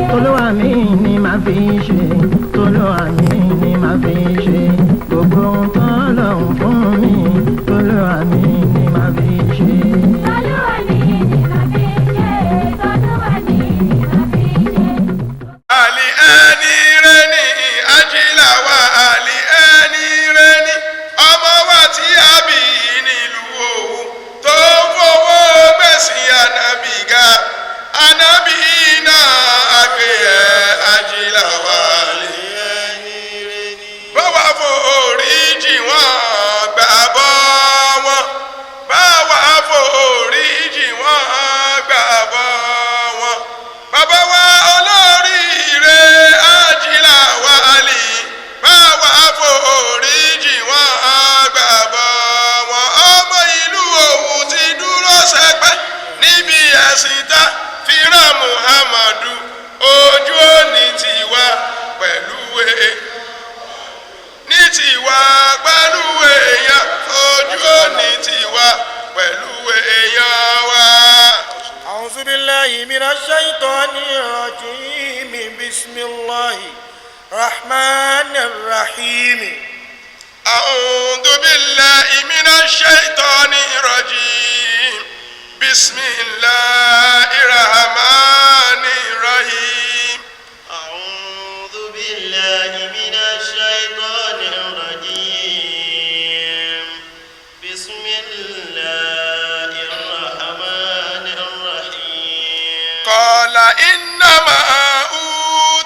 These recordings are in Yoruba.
Tolúwa mi ni màá fi ṣe, Tolúwa mi ni màá fi ṣe, gbogbo ohun t'Ọlọ́run fún mi, Tolúwa mi ni màá fi ṣe. Tolúwa mi ni màá fi ṣe, Tolúwa mi ni màá fi ṣe. Ali ẹni rẹ ni ajílà wa, Ali ẹni rẹ ni ọmọ wa tí a bí nílùú Òwu tó fowó gbèsè ànábì ga, ànábì náà àgbé ẹ ajílà wa. Ali ẹni rẹ ni báwa foríjì wọn gbàbọ́ wọn, báwa foríjì wọn gbàbọ́ wọn, bàbá wa olóríire ajílà wa Ali, báwa foríjì wọn gbàbọ́ wọn. Ọmọ ìlú Òwu ti dúró sẹpẹ́ níbi ẹ̀sìn tá fira Muhammadu, ojú òní tiwa pẹ̀lú ní tiwa pẹ̀lú èèyàn, ojú òní tiwa pẹ̀lú èèyàn wa. أعوذ بالله من الشيطان الرجيم بسم الله الرحمن الرحيم أعوذ بالله من الشيطان الرجيم بسم الله الرحمن الرحيم. أعوذ بالله من الشيطان الرجيم بسم الله الرحمن الرحيم. قال إنما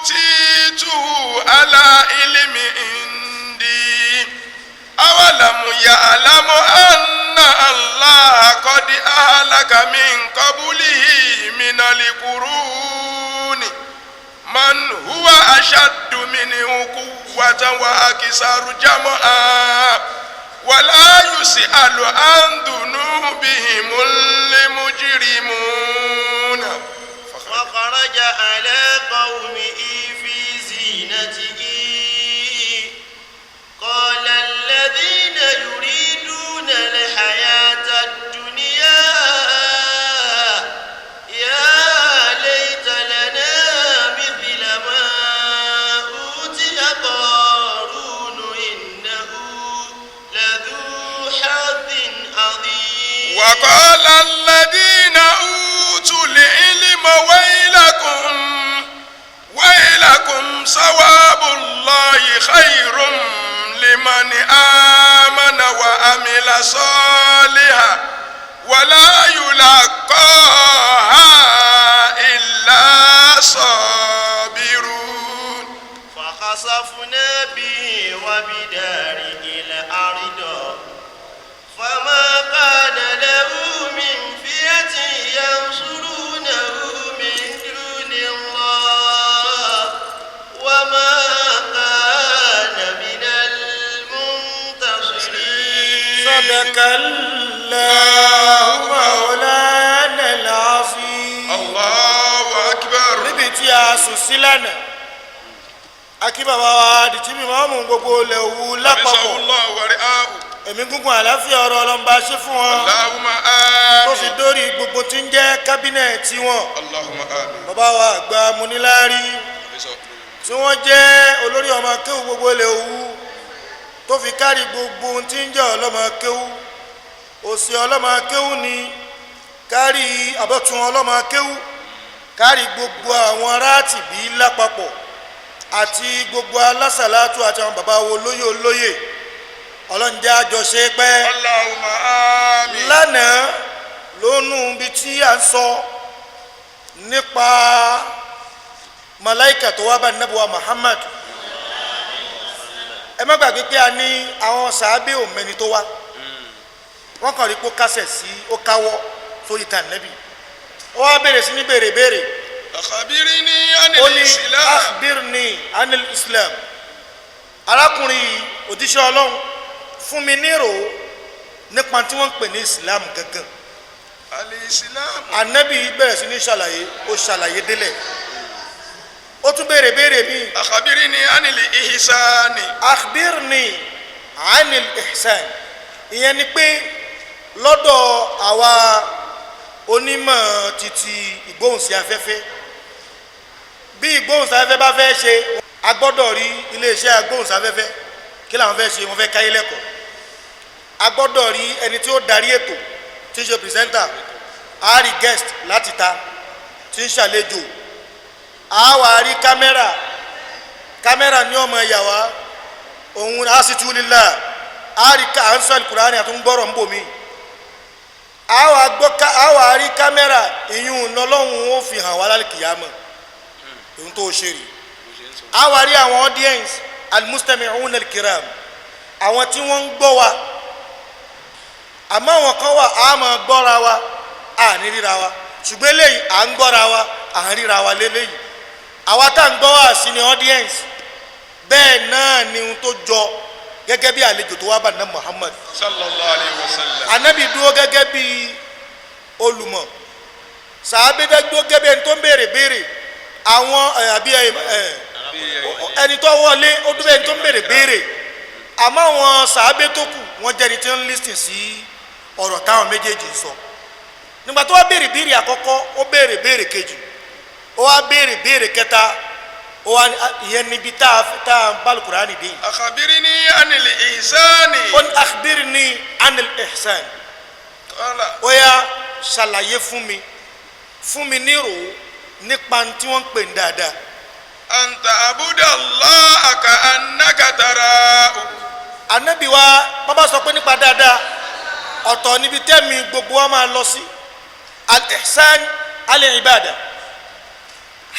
أوتيته على علم عندي أولم يعلم أن الله قد أهلك من قبله من القرون من هو أشد منه قوة وأكثر جمعا ولا يسأل عن ذنوبهم المجرمون. فخرج على قومه في زينته قال الذين يريدون الحياة الدنيا يا ليت لنا مثل ما أوتي قارون إنه لذو حظ عظيم. وقال الذين أوتوا العلم ويلكم ثواب الله خير لمن آمن وعمل صالحا ولا يلقاها إلا صابرون. فخسفنا به وبداره الأرض فما كان له من فئة ينصرونه من دون الله وما كان من المنتصرين. صدق الله مولانا العظيم. الله أكبر. níbi tí a sùn sí lánàá akí bàbá wa dìtí mi máa mú gbogbo ilẹ̀ Òwu lápapọ̀ الله ورعاه. ẹ̀mí gúngún àlàáfíà ọ̀rọ̀ ọlọ́mba ṣe fún wọn اللهم tó fi آمين. dórí gbogbo tí ń jẹ́ kábínẹ̀tì wọn. اللهم آمين. bàbá wa àgbà múnilárí tí wọ́n jẹ́ olórí ọmọ akéwù gbogbo ilẹ̀ Òwu tó fi kárí gbogbo tí ń jẹ́ ọlọ́mọ akéwù òsì ọlọ́mọ akéwù ni kárí àbọ̀tún ọlọ́mọ akéwù kárí gbogbo àwọn aráàtìbí lápapọ̀ àti gbogbo alásàlátù àti àwọn bàbá wo olóyè ọlọ́njẹ́ àjọṣe pẹ́. اللهم آمين. lánàá lónú bí tí a ń sọ nípa malaika tó wá bá nàbùwà Muhammad ẹ má gbàgbé pé a ní àwọn sàábé òmẹni tó wá wọn kàn rí pé ó kásẹ̀ sí ó káwọ́ sórí ta nẹ́bí ó wá bèrè sí ní bèrè أخبرني عن ó ní الإسلام. akhbirni anil Islam arákùnrin yìí òjíṣẹ́ Ọlọ́run fún mi nírò nípa tí wọ́n ń pè ní Islam gangan. الإسلام. anabi bẹ̀rẹ̀ sí ní ṣàlàyé ó ṣàlàyé délẹ̀ ó tún béèrè mi أخبرني عن الإحسان. akhbirni anil ihsan ìyẹn ni pé lọ́dọ̀ àwa onímọ̀ títí ìgbóhùnsí afẹ́fẹ́ bí ìgbóhùnsáfẹ́fẹ́ bá fẹ́ ṣe a gbọ́dọ̀ rí iléeṣẹ́ agbóhùnsáfẹ́fẹ́ kí làwọn fẹ́ ṣe wọ́n fẹ́ káyé lẹ́kọ̀ọ́ a gbọ́dọ̀ rí ẹni tí ó darí ètò tí ń ṣe pìrìsẹ́ńtà a rí guest láti ta tí ń ṣàlejò a wà rí kámẹ́rà ní ọmọ ìyàwó òun a sì tú lílà a rí àǹsọ̀ Kùránì àtúngbọ́rọ̀ ń bò mí a wà rí kámẹ́rà ìyún lọ́lọ́run ó fi hàn wá lálùkìyámọ̀ ohun tó ṣe rí a wà rí àwọn audience al-mustami'un al-kiram àwọn tí wọ́n ń gbọ́ wa àmọ́ àwọn kan wà á máa gbọ́ra wa à ní ríra wa ṣùgbọ́n eléyìí à ń gbọ́ra wa à ń ríra wa léléyìí àwa tá à ń gbọ́ wá sí ni audience bẹ́ẹ̀ náà ni ohun tó jọ gẹ́gẹ́ bí àlejò tó wá bá nàá Muhammad sallallahu alayhi wa sallam. anabi dúró gẹ́gẹ́ bí olùmọ̀ sàábẹ́dẹ́ dúró gẹ́gẹ́ bí ẹni tó ń béèrè àwọn àbí ẹni tó wọlé ó dúró ẹni tó ń béèrè àmọ́ àwọn sàábẹ́ tó kù wọ́n jẹ́ ẹni tí ń lísìn sí ọ̀rọ̀ táwọn méjèèjì sọ nígbà tó wá béèrè àkọ́kọ́ ó béèrè kejì ó wá béèrè kẹta ó wá ìyẹn níbi tá a bá Al-Qur'ani dé. akhbirni anil ihsani. ó ní akhbirni anil ihsani. ó yá ṣàlàyé fún mi nírò nípa tí wọ́n ń pè ní dáadáa. anta abudallaha ka annaka tarahu. Ànábì wa bàbá sọ pé nípa dáadáa ọ̀tọ̀ níbi tẹ́mi gbogbo wa máa lọ sí al-ihsan al-ibada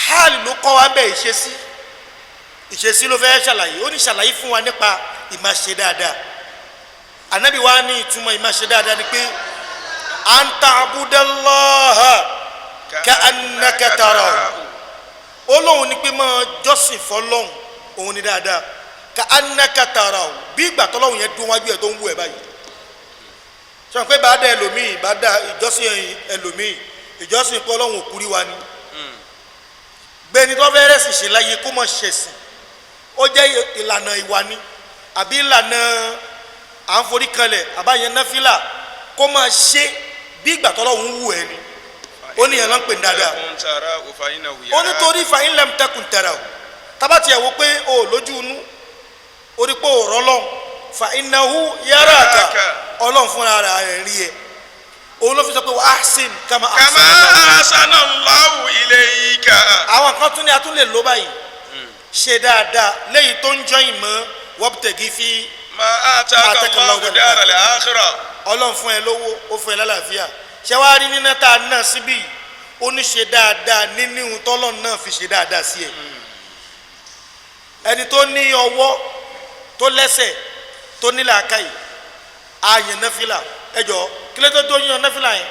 hali ló kọ́ wa bẹ́ẹ̀ ìṣesí ló fẹ́ ṣàlàyé ó ní ṣàlàyé fún wa nípa ìmáṣe dáadáa. Ànábì wa ní ìtumọ̀ ìmáṣe dáadáa ni pé anta abudallaha ka annaka tarahu olóhùn ni pé máa jọ́sìn fọlọ́hùn òun ni dáadáa ka annaka tarahu bí ìgbà tọ́lọ́hùn yẹn dún wájú ẹ̀ tó ń wú ẹ̀ báyìí sọ pé bá dá ẹlòmíì bá dá ìjọ́sìn ẹlòmíì ìjọ́sìn pé ọlọ́hùn òkúrí wa ni gbẹni tó fẹ́ rẹ́sì ṣe láyé kó mọ̀ ṣẹ̀sìn ó jẹ́ ìlànà ìwà ni àbí ìlànà à ń forí kanlẹ̀ àbáyẹn náfìlà kó máa ṣe bí ìgbà tọ́lọ́hùn wú ẹ̀ ni ó ní yẹn ló ń pè ní dáadáa ó nítorí fàyín lam takun tarahu tábàtì ẹ̀ wò pé o lójú inú orí pé o rọ́ lọ́hùn fa innahu yaraka ọlọ́run fúnra rẹ̀ rí ẹ òun ló fi sọ pé wa ahsin kama ahsana Allahu ilayka. àwọn kan tún ní a tún lè lò báyìí ṣe dáadáa léyìí tó ń jọ ìmọ̀ wabtaghi fi ma ataka Allahu daral akhirah. ọlọ́run fún ẹ lówó ó fún ẹ lálàáfíà ṣé wàá rí nínú tá a náà síbí ó ní ṣe dáadáa nínú ohun tọ́lọ́run náà fi ṣe dáadáa sí ẹ ẹni tó ní ọwọ́ tó lẹ́sẹ̀ tó ní làákàyè ààyàn náfìlà ẹjọ́ kílẹ̀ tó yíyan náfìlà yẹn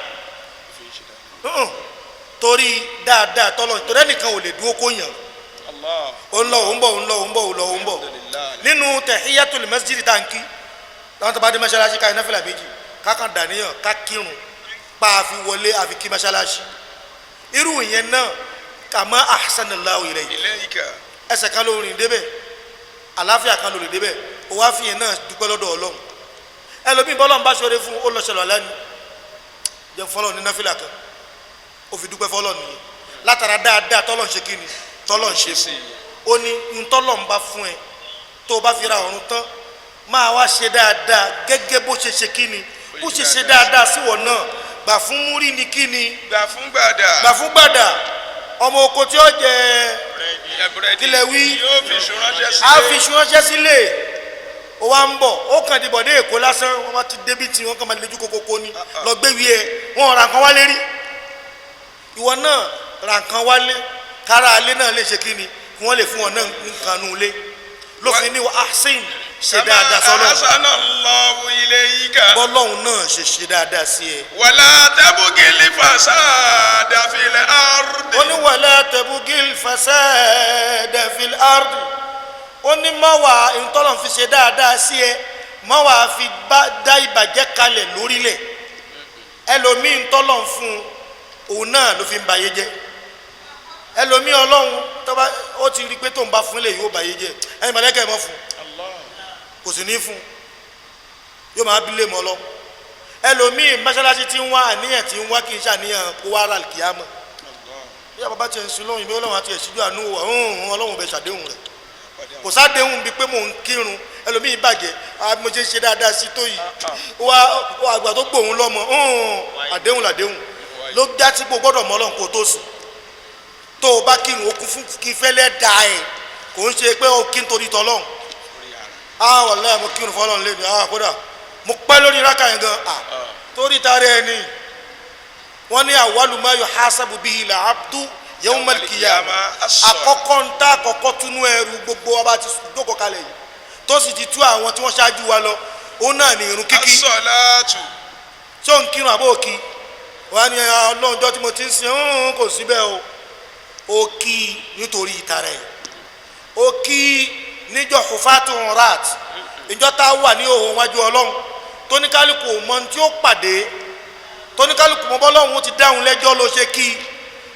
torí dáadáa tọ́lọ́run torí ẹnìkan ò lè dúró kó yàn ó ń lọ nínú tahiyatul masjid tàǹkì láwọn tó bá dé mọ́ṣáláṣí ká náfìlà méjì kákan dàníyàn ká kírun pa àfi wọlé àfi kí mọ́ṣáláṣí irú ìyẹn náà kama ahsanallahu ilayka ẹsẹ̀ kan lórí débẹ̀ àláfíà kan lórí débẹ̀ ó wá fi yẹn náà dúpẹ́ lọ́dọ̀ Ọlọ́run ẹlòmíì bọ́lọ́run bá ṣoore fún ó lọ ṣẹlẹ̀ lẹ́nu jẹ́ fọlọ́ ní náfìlà kan ó fi dúpẹ́ fọlọ́ nìyẹn látara dáadáa tọ́lọ̀ ń ṣe kí ni tọ́lọ̀ ń ṣe sí i ó ní ntọ́lọ̀ ń bá fún ẹ tó o bá fi ra ọ̀run tán máa wá ṣe dáadáa gẹ́gẹ́ bó ṣe ṣe kí ni bó ṣe ṣe dáadáa síwọ̀ náà gbà fún múrí ni kí ni gbà fún gbàdà ọmọ oko tí ó jẹ kílẹ̀ wí á fi iṣu ránṣẹ́ sílé ó wá ń bọ̀ ó kàn dìbò dé Èkó lásán wọ́n bá ti débi tí wọ́n kàn máa lejú kókókó ni lọ gbé wí ẹ wọ́n ra nǹkan wálé rí ìwọ náà ra nǹkan wálé kára alé náà lè ṣe kí ni kí wọ́n lè fún wọn náà nǹkan nù lé lófin ní ahsin ṣe dáadáa sọ́lọ́ ahsanallahu ilayka bọ́lọ́hún náà ṣe dáadáa sí ẹ. wala tabghil fasada fil ardi. ó ní wala tabghil fasada fil ardi ó ní má wà ìtọ́lọ̀ fi ṣe dáadáa sí ẹ má wà fi dá ìbàjẹ́ kalẹ̀ lórílẹ̀ ẹlòmíì ìtọ́lọ̀ fún òun náà ló fi ń bayé jẹ́ ẹlòmíì ọlọ́run tọ́ba ó ti rí pé tó ń bá fún ilé yóò bayé jẹ́ ẹni mọ̀lẹ́kẹ́ ẹ̀ mọ́ fún kò sì ní fún yóò máa bí lé mọ́ lọ ẹlòmíì mọ́ṣáláṣí tí ń wá àníyàn tí ń wá kì í ṣàníyàn kó wá ra kìámọ̀ bí a bàbá tiẹ̀ ń sun lóyún bí ọlọ́run àti ẹ̀ṣíjú àánú wà ọlọ́run bẹ ṣàdéhùn rẹ̀ kò sádéhùn bíi pé mò ń kírun ẹlòmíì bàjẹ́ mo ṣe ṣe dáadáa sí tó yìí wá àgbà tó gbòun lọ́mọ àdéhùn làdéhùn ló dá tí kò gbọ́dọ̀ mọ́ ọlọ́run kó tó sùn tó o bá kírun ó kún fún kí fẹ́lẹ́ da ẹ̀ kò ń ṣe pé ó kí nítorí tọ́lọ́run wàlláhì mo kírun fọlọ́run lé mi kódà mo pẹ́ lórí rákà yẹn gan torí tààrẹ ẹni wọ́n ní awwalu ma yuhasabu bihi al-abdu yawm al-qiyamah àkọ́kọ́ ń tá àkọ́kọ́ túnú ẹrù gbogbo ọba ti jókòó kalẹ̀ yìí tó sì ti tú àwọn tí wọ́n ṣáájú wa lọ ó náà ní irun kíkí as-salatu tí ó ń kírun àbó òkì wọ́n ní ọlọ́njọ́ tí mo ti ń sin kò síbẹ̀ o ó kí nítorí ìtara ẹ̀ ó kí níjọ́ hufatun rat ìjọ tá a wà ní òhun wájú ọlọ́run tóníkálùkù mọ tí ó pàdé tóníkálùkù mọ bọ́lọ́run ti dáhùn lẹ́jọ́ ló ṣe kí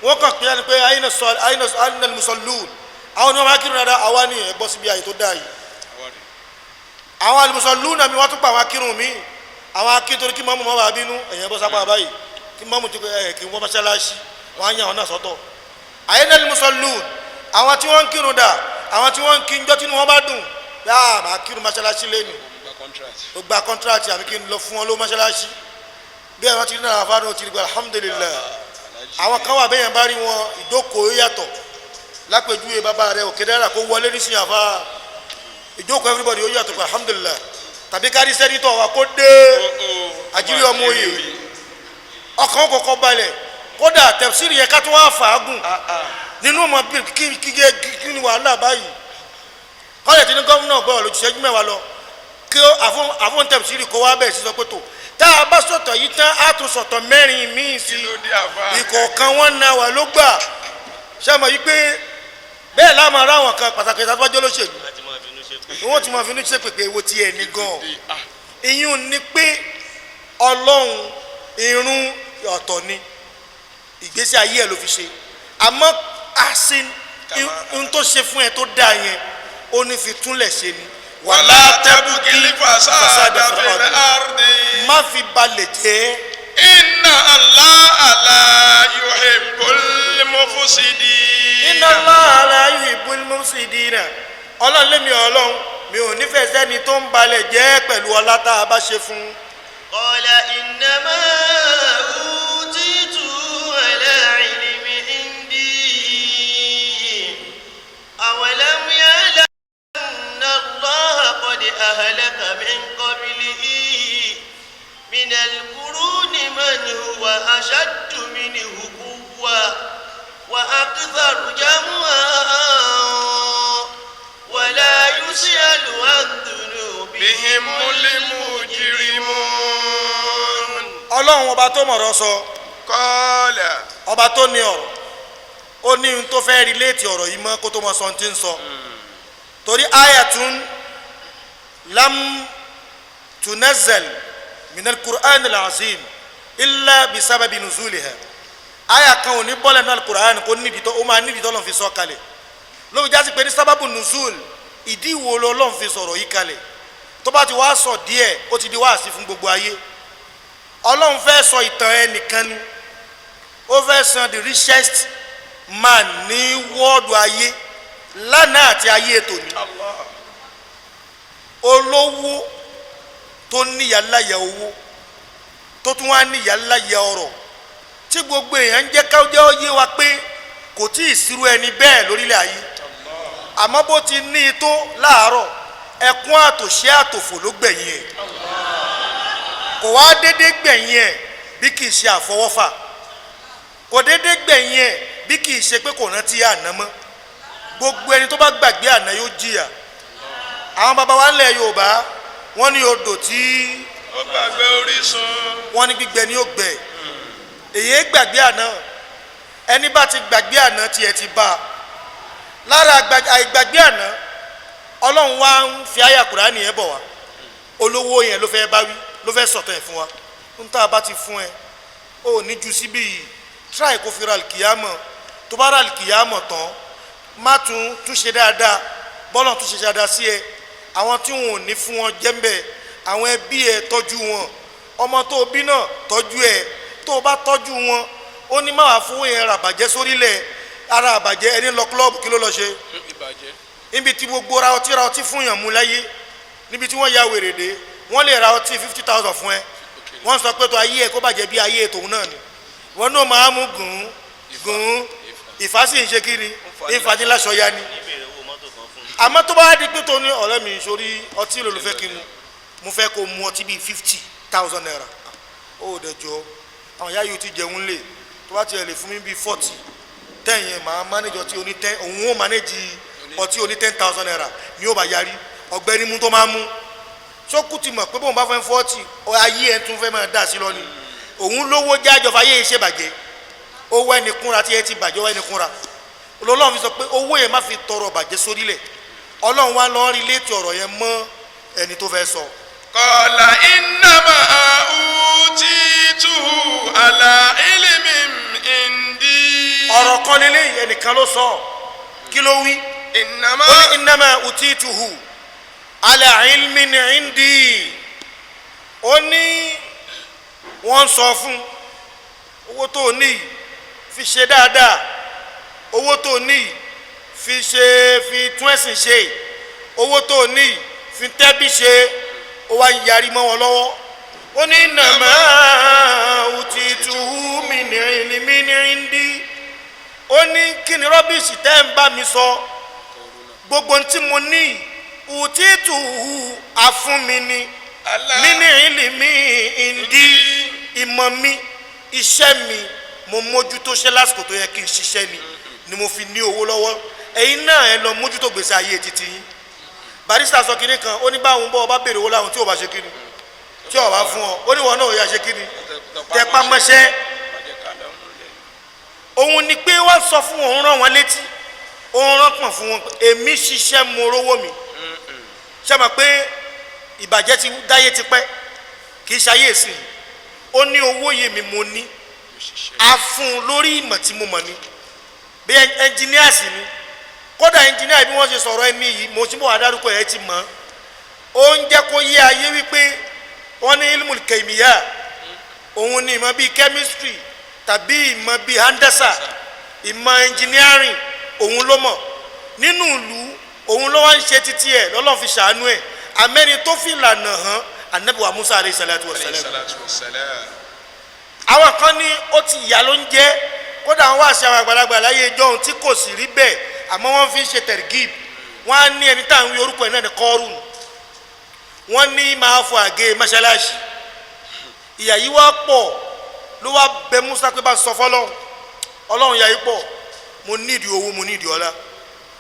wọ́n kàn pé ẹni pé ayinal musallun àwọn onímọ̀ akírun dáadáa àwa ní ẹ̀ bọ́ síbi àyè tó dáa yìí àwọn al-musallun náà mi wọ́n tún pa àwọn akírun mi àwọn akírun torí kí mọ́mú mọ́ bá bínú ẹ̀yìn bọ́ sápá báyìí kí mọ́mú ti kí wọ́n mọ́ṣáláṣí wọ́n á yàn wọn náà sọ́tọ̀ ayinal musallun àwọn tí wọ́n ń kírun dà àwọn tí wọ́n ń kí njọ́ tí wọ́n bá dùn yáà máa kírun mọ́ṣáláṣí lẹ́nu ó gba contract àbí kí n lọ fún wọn ló mọ́ṣáláṣí bí ẹ̀rọ ti rí náà fáwọn ò ti rí gba alhamdulillah àwọn kan wà bẹ́yẹn bá rí wọn ìjókòó yàtọ̀ lápèjúwe bàbá rẹ òkè dára kó wọlé nísìnyí àfa ìjókòó everybody ó yàtọ̀ gba alhamdulillah tàbí kárí sẹ́nitọ̀ wa kó dé àjírí ọmọ òye ọkàn kọ̀ọ̀kan balẹ̀ kódà tẹ̀síìrì yẹn ká tó wá fàágùn nínú ọmọ bíi kí ni wàhálà báyìí kọ́lẹ̀ tí ní gómìnà gbọ́ lójú ṣẹ́jú mẹ́wàá lọ kí àfọ̀n tẹ̀síìrì kó wá bẹ́ẹ̀ sí sọ pé tó tá a bá sọ̀tọ̀ yìí tán á tún sọ̀tọ̀ mẹ́rin míì sí ìkọ̀ọ̀kan wọn náà wà ló gbà ṣàmọ̀ yìí pé bẹ́ẹ̀ láàmú ara àwọn kan pàtàkì ìtàtúwájú olóṣèlú wọ́n ti máa fi ní ṣe pèpè ewo tiẹ̀ ní gan ìyún ni pé ọlọ́run irun ọ̀tọ̀ ni ìgbésí ayé ẹ̀ ló fi ṣe àmọ́ àṣìn ohun tó ṣe fún ẹ tó dáa yẹn ó ní fi túnlẹ̀ ṣe ni wàlá tabugil fasada fil ardi má fi balẹ̀ jẹ́. inna Allaha la yuhibbul mufsidin. inna Allaha la yuhibbul mufsidin. ọlọ́run lémi ọlọ́run mi ò nífẹ̀ẹ́ sẹ́ni tó ń balẹ̀ jẹ́ pẹ̀lú ọlá tá a bá ṣe fún. qala innama utitu ala ilmi indi awalam ya'lam anna Allaha qad ahlaka min qablihi min al-quruni man huwa ashaddu minhu quwwa wa aktharu jam'an wa la yus'alu an dhunubihimul mujrimun. ọlọ́run ọba tó mọ̀rọ̀ sọ kọ́ọ̀là ọba tó ní ọ̀rọ̀ ó ní ohun tó fẹ́ rí léètì ọ̀rọ̀ yìí mọ́ kó tó mọ sọ ti ń sọ torí ayatun lam tunazzal minal Qur'an al-azim illa bisababi nuzuliha aya kan ò ní bọ́lẹ̀ náà Qur'an kó nídìí tó ó máa nídìí tó lọ́n fi sọ kalẹ̀ ló fi jásí pé ní sábàbù nuzul ìdí wo ló lọ́n fi sọ̀rọ̀ yìí kalẹ̀ tó bá ti wá sọ díẹ̀ ó ti di wáàsí fún gbogbo ayé ọlọ́run fẹ́ sọ ìtàn ẹnìkan ni ó fẹ́ san the richest man ní wọ́ọ̀dù ayé lánàá àti ayé ètò ni olówó tó níyàláyà owó tó tún wá níyàláyà ọrọ̀ tí gbogbo èèyàn ń jẹ́ káwọ́jẹ́ ó yé wa pé kò tí ì sírú ẹni bẹ́ẹ̀ lórílẹ̀ ayé àmọ́ bó ti ní i tó láàárọ̀ ẹkún àtòṣe àtòfò ló gbẹ̀yìn ẹ̀ kò wá dédé gbẹ̀yìn ẹ̀ bí kì í ṣe àfọwọ́fà kò dédé gbẹ̀yìn ẹ̀ bí kì í ṣe pé kò rántí àná mọ́ gbogbo ẹni tó bá gbàgbé àná yóò jìyà àwọn baba wa ńlẹ̀ Yorùbá wọ́n ní odò tí ó gbàgbé orísun wọ́n ní gbígbẹ ni ó gbẹ èyí gbàgbé àná ẹni bá ti gbàgbé àná tiẹ̀ ti bá a lára àìgbàgbé àná ọlọ́run wa ń fi àyà Kùránì yẹn bọ̀ wá olówó yẹn ló fẹ́ bá wí ló fẹ́ sọ̀tọ̀ ẹ̀ fún wa ń tá a bá ti fún ẹ ó ní ju síbí yìí try kó fi ra àlìkìyàmọ̀ tó bá ra àlìkìyàmọ̀ tán má tún ṣe dáadáa bọ́lọ̀ tún ṣe dáadáa sí ẹ àwọn tí wọn ò ní fún wọn jẹ́ńbẹ̀ àwọn ẹbí ẹ tọ́jú wọn ọmọ tó bí náà tọ́jú ẹ̀ tó o bá tọ́jú wọn ó ní má wàá fún yẹn ra àbàjẹ́ sórílẹ̀ ara àbàjẹ́ ẹni lọ kílọ̀bù kí ló lọ ṣe níbi tí gbogbo ra ọtí fún yàn mú láyé níbi tí wọ́n ya wèrè dé wọ́n lè ra ọtí 50,000 fún ẹ wọ́n sọ pé tó ayé ẹ kó bàjẹ́ bí ayé tòun náà ni wọ́n náà máa mú gùn ìfásí ìṣe kiri ìfàdínláṣọ ya ni àmọ́ tó bá di pé tó ní ọ̀rẹ́ mi sórí ọtí lòlùfẹ́ kí mo fẹ́ kó mu ọtí bíi 50,000 naira ó dẹjọ́ àwọn ìyá yìí ti jẹun lè tó bá tiẹ̀ lè fún mi bíi 40 10 máa manage ọtí oní 10 òun ó manage ọtí oní 10,000 naira ni ó bá yarí ọ̀gbẹ́ni mú tó máa mú sókù ti mọ̀ pé bóun bá fẹ́ 40 ayé ẹ̀ tún fẹ́ máa dà sí lọ ni òun lówó jájọ fàyè ṣe bàjẹ́ owó ẹni kúnra tí ẹ ti bàjẹ́ owó ẹni kúnra olólùwọ́n fi sọ pé owó yẹn má fi tọrọ bàjẹ́ sórílẹ̀ ọlọ́run wa lọ́ọ́ rí létí ọ̀rọ̀ yẹn mọ́ ẹni tó fẹ́ sọ. Qala innama utituhu ala ilmin indi. ọ̀rọ̀ kan lélẹ́yìn ẹnìkan ló sọ kí ló wí. innama utituhu ala ilmin indi. ó ní wọ́n sọ fún owó tó ní fi ṣe dáadáa owó tó ní fi tún ẹ̀sìn ṣe owó tó ní fi tẹ́bí ṣe ó wá yarí mọ́ wọn lọ́wọ́ ó ní innama utituhu min ilmin indi. ó ní kí ni rọ́bìṣì tẹ́ ń bá mi sọ gbogbo tí mo ní utituhu afúnmi ni min ilmin indi ìmọ̀ mi iṣẹ́ mi mo mójútó ṣe lásìkò tó yẹ kí n ṣiṣẹ́ ni mo fi ní owó lọ́wọ́ ẹ̀yin náà ẹ lọ mójútó gbèsè ayé títí yín. barista sọ kínní kan ó ní báwọn bọ́ ọba béèrè owó láwọn tí ò bá ṣe kíni tí ò bá fún ọ ó ní wọn náà ò yà ṣe kíni tẹpá mọ́ṣẹ́. òun ni pé wọ́n sọ fún òun rán wọn létí òun rán pọ̀n fún wọn èmi ṣiṣẹ́ mo rówó mi ṣe mọ̀ pé ìbàjẹ́ ti dáyé tipẹ́ kì í ṣayé ìsìn ó ní owó yìí mi mo ní a fún un lórí ìmọ̀ tí mo mọ̀ ní bí ẹnjìníàsì ni kódà ẹnjìníà bí wọ́n ṣe sọ̀rọ̀ ẹni yìí mo ti bọ̀ wá dárúkọ ẹ̀ ti mọ̀ ó ń jẹ́ kó yé ayé wípé wọ́n ní ilmul kẹ̀míyà òun ní ìmọ̀ bíi chemistry tàbí ìmọ̀ bíi handasa ìmọ̀ engineering òun ló mọ̀ nínú ìlú òun ló wá ń ṣe títí ẹ̀ lọ́lọ́ fi ṣàánú ẹ̀ amẹ́ni tó fi lànà hàn anabi wa Musa alayhi salatu wa salam. àwọn kan ní ó ti yà ló ń jẹ́ kódà wọ́n wá sí àwọn àgbàlagbà láyé ìjọ́un tí kò sì rí bẹ́ẹ̀ àmọ́ wọ́n fi ń ṣe tẹ̀rìgìb wọ́n á ní ẹni tá à ń wí orúkọ ẹ̀ náà ní Kọ́rùn wọ́n ní máa fọ àgé mọ́ṣáláṣí ìyà yìí wá pọ̀ ló wá bẹ Musa pé bá sọ fọlọ́run ọlọ́run ìyà yìí pọ̀ mo nídìí owó mo nídìí ọlá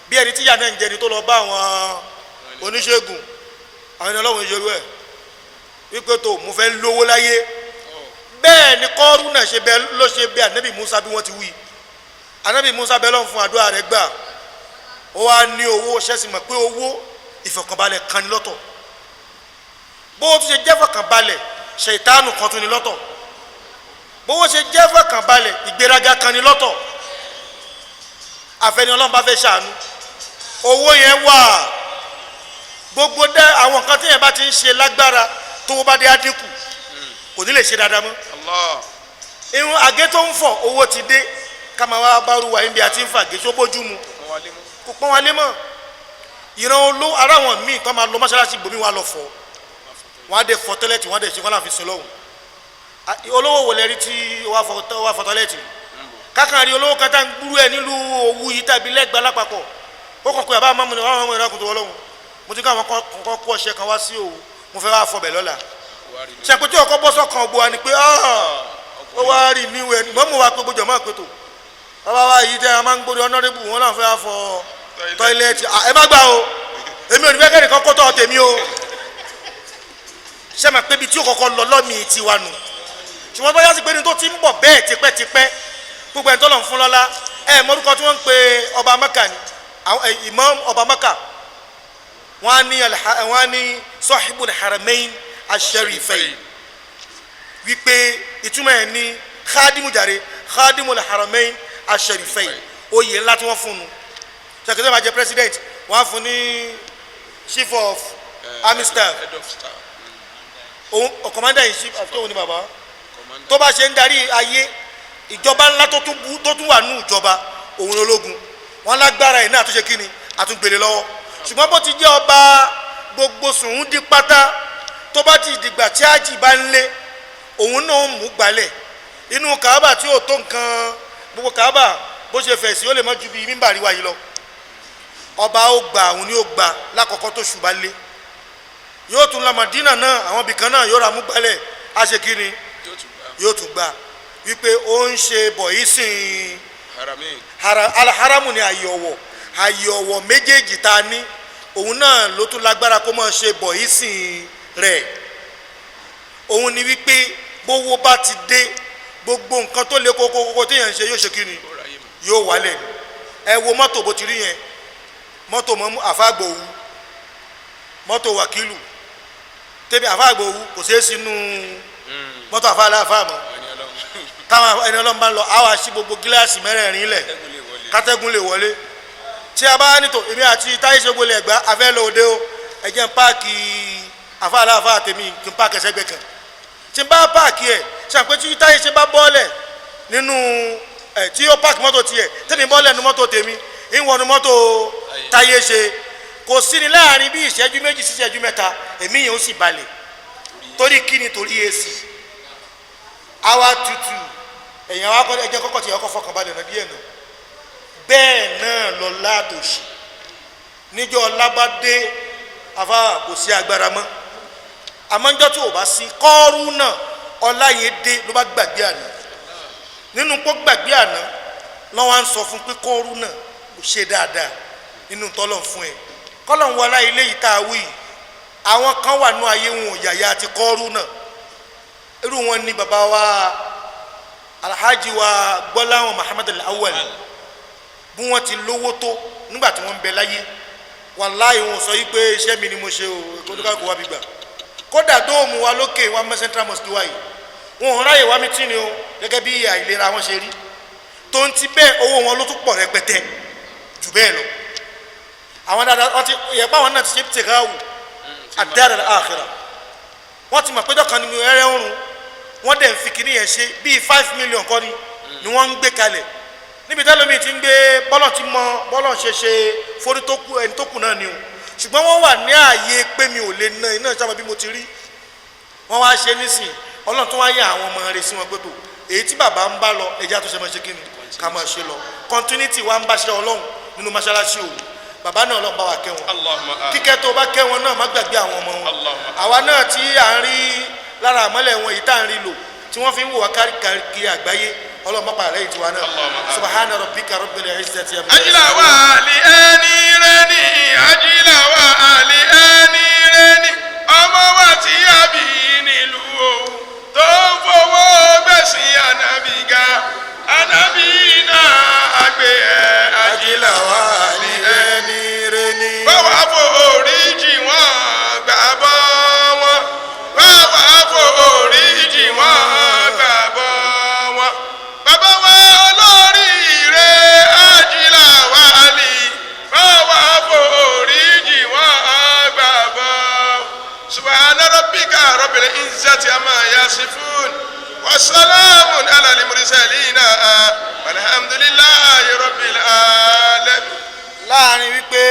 bí ẹni tíyà náà ń jẹni tó lọ bá àwọn oníṣègùn àwọn ẹni ọlọ́run ìṣerú ẹ̀ wípé tó mo fẹ́ lówó láyé bẹ́ẹ̀ ni Kọ́rùn náà ló ṣe bẹ ànábì Musa bí wọ́n ti wí ànábì Musa bẹ lọ́n fún àdúrà rẹ̀ gbà ó wá ní owó ṣẹ́sì mọ̀ pé owó ìfọ̀kànbalẹ̀ kan ní lọ́tọ̀ bó tún ṣe jẹ́ fọ̀kànbalẹ̀ ṣètánù kan tún ní lọ́tọ̀ bó ṣe jẹ́ fọ̀kànbalẹ̀ ìgbéraga kan ní lọ́tọ̀ àfẹni Ọlọ́run bá fẹ́ ṣàánú owó yẹn wà gbogbo dá àwọn kan tí yẹn bá ti ń ṣe lágbára tó bá dé àdínkù kò ní lè ṣe dáadáa mọ́ irun àgé tó ń fọ̀ owó ti dé kama wa bárú wa ibi àti ń fà gé tó bójú mu kò pọ́n wa lé mọ́ ìran olówó ara wọn míì tó máa lọ mọ́ṣáláṣí gbòmí wa lọ fọ̀ wọ́n á dé fọ̀ tọ́lẹ́tì wọ́n á dé ṣe wọ́n láfi sin lọ́hùn olówó wò lẹ́rí tí wọ́n á fọ̀ tọ́lẹ́tì kákan rí olówó kan tá ń gbúrú ẹ̀ nílùú Òwu yìí tàbí Lẹ́gbàá lápapọ̀ ó kàn pé àbá máa mú ni wọ́n máa kùtù ọlọ́hun mo ti ká àwọn kan kó ọṣẹ kan wá sí Òwu mo fẹ́ wá fọ̀ bẹ̀ lọ́la ṣàpètì ọkọ̀ bọ́sọ̀ kan ògbó wa ni pé ó wá rí níwẹ̀ ni mọ́mú wa pé gbọ́dọ̀ máa pé tó bàbá wa yìí tẹ́ a máa ń gbórí ọ̀nàrẹ́bù wọn náà fẹ́ fọ tọ́ílẹ̀tì ẹ má gbà o èmi ò ní fẹ́ kẹ́ni kan kó tọ́ tèmi o ṣé máa pé ibi tí ó kọ́kọ́ lọ lọ́mì tiwa nù ṣùgbọ́n bóyá sí pé ní tó ti ń bọ̀ bẹ́ẹ̀ tipẹ́tipẹ́ gbogbo ẹ̀ tó lọ fún lọ́lá mọ́rúkọ tí wọ́n ń pe ọba Mẹ́kà ni Imam ọba Mẹ́kà wọ́n á ní Sahibul Haramain Ash-Sharifayn wípé ìtumọ̀ ẹ̀ ní Khadimul Haramain Ash-Sharifayn oyè ńlá tí wọ́n fún un ṣàkóso máa jẹ president wọ́n á fún ní chief of army staff òun commander in chief àti òun ni bàbá tó bá ṣe ń darí ayé ìjọba ńlá tó tún wà nù ìjọba òun ológun wọn lágbára ẹ̀ náà tó ṣe kíni àtúngbèlè lọ́wọ́ ṣùgbọ́n bó ti jẹ́ ọba gbogbo sùn di pátá tó bá ti dìgbà tí ájì bá ń lé òun náà mú gbalẹ̀ inú kàábà tí ò tó nǹkan gbogbo kàábà bó ṣe fẹ̀ sí ó lè mọ́ ju bí mímbàrí wa yìí lọ ọba ó gbà òun ni ó gbà lákọ̀ọ́kọ́ tó ṣùgbà lé yóò tún lọ Mádínà náà àwọn ibìkan náà yóò ra mú gbalẹ̀ á ṣe kí ni yóò tún gbà wípé ó ń ṣe bọ̀ yìí sìn alharamu ni àyè ọ̀wọ̀ méjèèjì tá a ní òun náà ló tún lágbára kó máa ṣe bọ̀ yìí sìn rẹ̀ òun ni wípé gbówó bá ti dé gbogbo nǹkan tó lé kókókókó téèyàn ń ṣe yóò ṣe kí ni yóò wálẹ̀ ẹ wo mọ́tò bó ti rí yẹn mọ́tò mọ́ àfáàgbòwú mọ́tò wàkílù tẹ́bi àfáàgbòwú kò ṣeé sínú mọ́tò àfáàmọ́ táwọn ẹni ọlọ́run bá ń lọ àwọn àṣì gbogbo gíláàsì mẹ́rẹ̀ẹ̀rin lẹ̀ kátẹ́gùn lè wọlé tí a bá nítò èmi àti táyé ṣogbó lè gbá afẹ́ lọ òde o ẹ̀jẹ̀ ń páàkì àfáàláfáà tèmi kí n páàkì ẹsẹ̀ gbẹ kan tí n bá páàkì ẹ̀ ṣàpẹ́ tí táyé ṣe bá bọ́ọ̀lẹ̀ nínú ẹ̀ tí ó páàkì mọ́tò tiẹ̀ tẹ́mi bọ́ọ̀lẹ̀ nu mọ́tò tèmi ìwọ̀n mọ́tò táyé ṣe kò sí ni láàrin bí ìṣẹ́jú méjì sí ìṣẹ́jú mẹ́ta èmi yẹn ó sì balẹ̀ torí kíni torí èsì àwa tutù èèyàn wa kọ́ ẹjẹ́ kọ́kọ́ tí ọkọ̀ fọkàn balẹ̀ náà díẹ̀ náà bẹ́ẹ̀ náà lọ látòṣì níjọ́ lábádé àfa kò sí agbára mọ́ àmọ́njọ́ tí ò bá sí kọ́ọ́rù náà ọlá yẹn dé ló bá gbàgbé àná nínú kó gbàgbé àná lọ́wọ́ à ń sọ fún pé kọ́ọ́rù náà kò ṣe dáadáa nínú tọ́lọ̀ fún ẹ kọ́lọ̀ ń wọlá ilé yìí tá a wí àwọn kan wà nú ayé wọn yàyà àti kọ́ọ́rù náà irú wọn ni bàbá wa alhaji wa gbọ́láwọn Muhammad al-Awwal bí wọ́n ti lówó tó nígbà tí wọ́n ń bẹ láyé wàláhì wọn sọ yí pé iṣẹ́ mi ni mo ṣe o kódà kó wá bí gbà kódà dóòmù wa lókè wa mọ́ central mosque wa yìí wọn ò ráyè wá mi tí ni o gẹ́gẹ́ bí àìlera wọn ṣe rí tó ń ti bẹ́ẹ̀ owó wọn ló tún pọ̀ rẹpẹtẹ jù bẹ́ẹ̀ lọ àwọn dáadáa wọ́n ti yẹ pé àwọn náà ti ṣe tẹ̀ka wù ad-dar al-akhirah wọ́n ti mọ̀ péjọ kan ní ẹrẹ́ ọ̀run wọ́n dẹ̀ ń fi kíní yẹn ṣe bíi 5 million kọ́ ni wọ́n ń gbé kalẹ̀ níbi tẹ́lómi ti ń gbé bọ́lọ̀ ti mọ bọ́lọ̀ ṣe forí tó kù ẹni tó kù náà ni o ṣùgbọ́n wọ́n wà ní ààyè pé mi ò lè ná iná ìjọba bí mo ti rí wọ́n wá ṣe nísìn ọlọ́run tó wá yẹ àwọn ọmọ rẹ̀ sí wọn pé tó èyí tí bàbá ń bá lọ ẹja tó ṣe máa ṣe kí ni ká máa ṣe lọ continuity wa ń bá ṣe ọlọ́run nínú mọ́ṣáláṣí òun bàbá náà ọlọ́run bá wa kẹ́ wọn kíkẹ́ tó bá kẹ́ wọn náà má gbàgbé àwọn ọmọ wọn àwa náà tí à ń rí lára àmọ́lẹ̀ wọn èyí tá à ń rí lò tí wọ́n fi ń wò wá káàkiri àgbáyé ọlọ́run bá pàrọ̀ lẹ́yìn tiwa náà subhana rabbika rabbil izzati amma yasifun. ajila wa ali ẹni rẹ ni ajila wa ali ẹni rẹ ni ọmọ wa tí a bí nílùú o tó fowó gbẹ̀sìn ànábì ga ànábì náà àgbẹ̀ ẹ̀ ajila wa ali ẹni rẹ ni. báwa fò oríjì wọn gbàgbọ́ wọn báwa fò oríjì wọn gbàgbọ́ wọn bàbá wa olórí rẹ̀ ajila wa ali báwa fò oríjì wọn gbàgbọ́ subhana rabbika rabbil izzati amma yasifun wa salamun ala al-mursalina walhamdulillahi rabbil alamin. láàrin wípé.